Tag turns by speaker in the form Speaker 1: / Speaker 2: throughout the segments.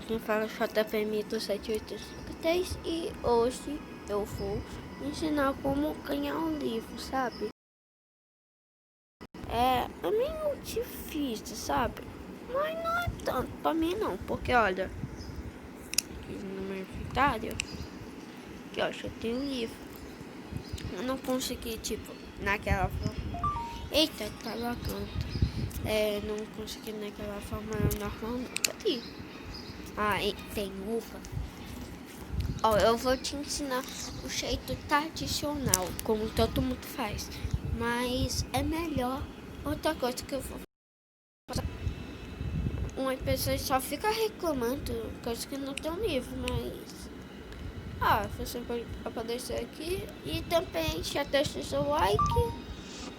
Speaker 1: quem fala JPM do 7853 e hoje eu vou ensinar como ganhar um livro, sabe? É meio difícil, sabe? Mas não é tanto pra mim não, porque olha, aqui no meu inventário, que ó, já tem um livro. Eu não consegui, tipo, naquela forma. Eita, tá lagando. Não consegui naquela forma normal não. Cadê? Ah, e tem uva. Ó, eu vou te ensinar o jeito tradicional, como todo mundo faz. Mas é melhor outra coisa que eu vou fazer. Uma pessoa só fica reclamando, coisa que não tem um livro, mas... você pode aparecer aqui e também já deixa o seu like,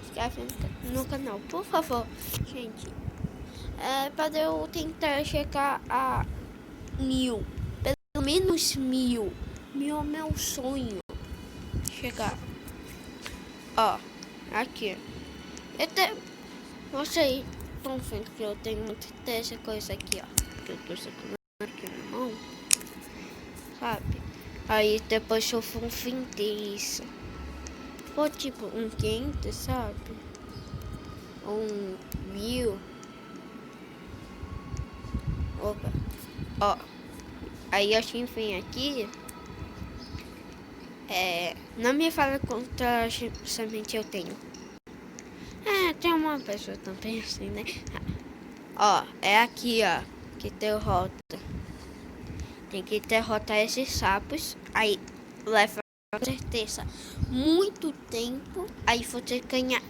Speaker 1: inscreve no canal, por favor, gente. Para eu tentar chegar a 1000, pelo menos 1000. 1000 é meu sonho. Chegar. Ó, aqui. Vocês estão vendo que eu tenho muita dessa coisa aqui, ó. Que eu tô segurando aqui na mão. Sabe? Aí depois eu vou vender isso. For tipo um 500, sabe? Um 1000. Opa. Ó. Aí a gente vem aqui. Não me fala quanta semente eu tenho. Tem uma pessoa também assim, né? Ó, é aqui, ó. Que derrota. Tem que derrotar esses sapos. Aí leva com certeza muito tempo. Aí você ganha.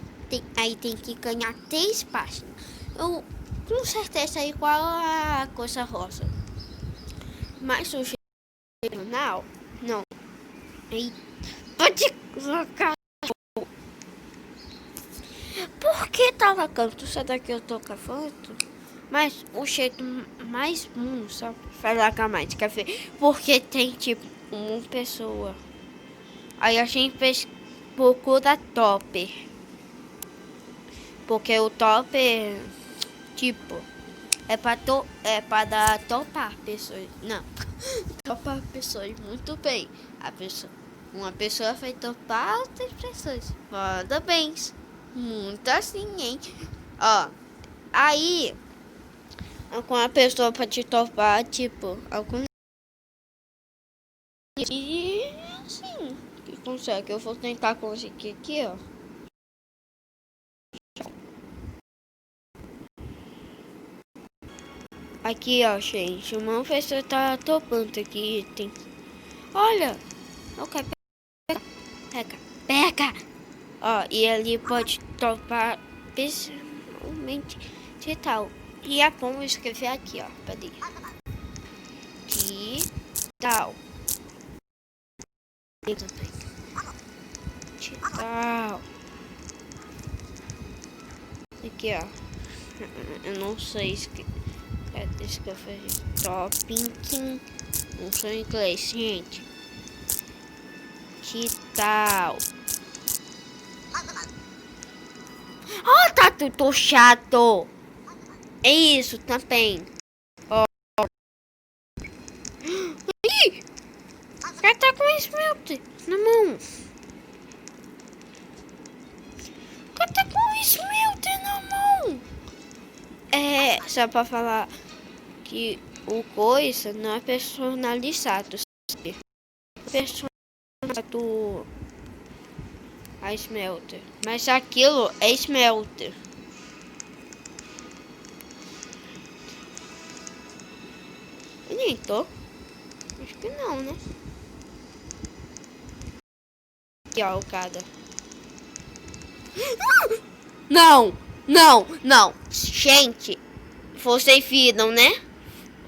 Speaker 1: Aí tem que ganhar 3 páginas. Eu com certeza é igual a coisa rosa. Mas o jornal, não. Aí pode colocar. Por que tá lagando? Isso daqui eu tô cavando. Mas o jeito mais bom, só vai lagar mais, quer ver? Porque tem tipo uma pessoa. Aí a gente fez procura top. Porque o top tipo é pra dar topar pessoas. Não. Topar pessoas muito bem. Uma pessoa vai topar outras pessoas. Parabéns. Muito assim, hein? Ó. Aí alguma pessoa pode topar, tipo, algum. E assim, que consegue. Eu vou tentar conseguir aqui, ó. Aqui, ó, gente. Uma pessoa tá topando aqui. Tem. Olha! Ok, pega! Ó, e ali pode topar pessoalmente de tal. E é bom escrever aqui, ó. Peraí. Que tal? Que tal? Aqui, ó. Eu não sei escrever. Escrever topping. Não sou inglês, gente. Que tal? Tá tudo chato. É isso também. Ih! Já tá com esmalte na mão. Já tá com esmalte na mão. Só pra falar que o coisa não é personalizado. Sabe? Personalizado a esmalte. Mas aquilo é esmalte. Bonito. Acho que não, né? Aqui, ó, o cara. Não! Gente, vocês viram, né?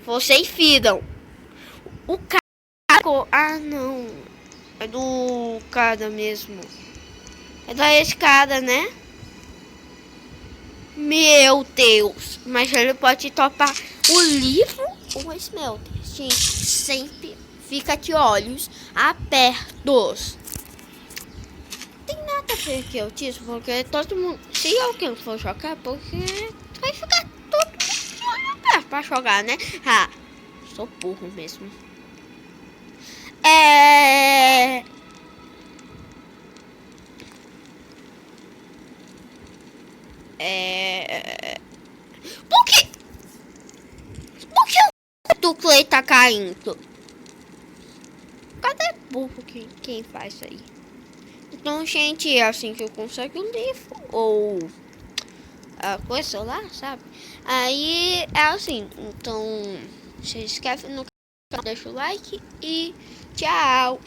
Speaker 1: Vocês viram. O cara... não. É do cara mesmo. É da escada, né? Meu Deus. Mas ele pode topar o livro ou o esmalte. Gente, sempre fica de olhos abertos. Tem nada a ver que eu disse, porque todo mundo... Se alguém for jogar, porque vai ficar todo mundo de olho aberto pra jogar, né? sou burro mesmo. É... Por que? Por que o do Clay tá caindo? Cadê burro quem faz isso aí? Então, gente, é assim que eu consigo o livro. Ou a coisa lá, sabe? Aí é assim. Então, se inscreve no canal, deixa o like e tchau.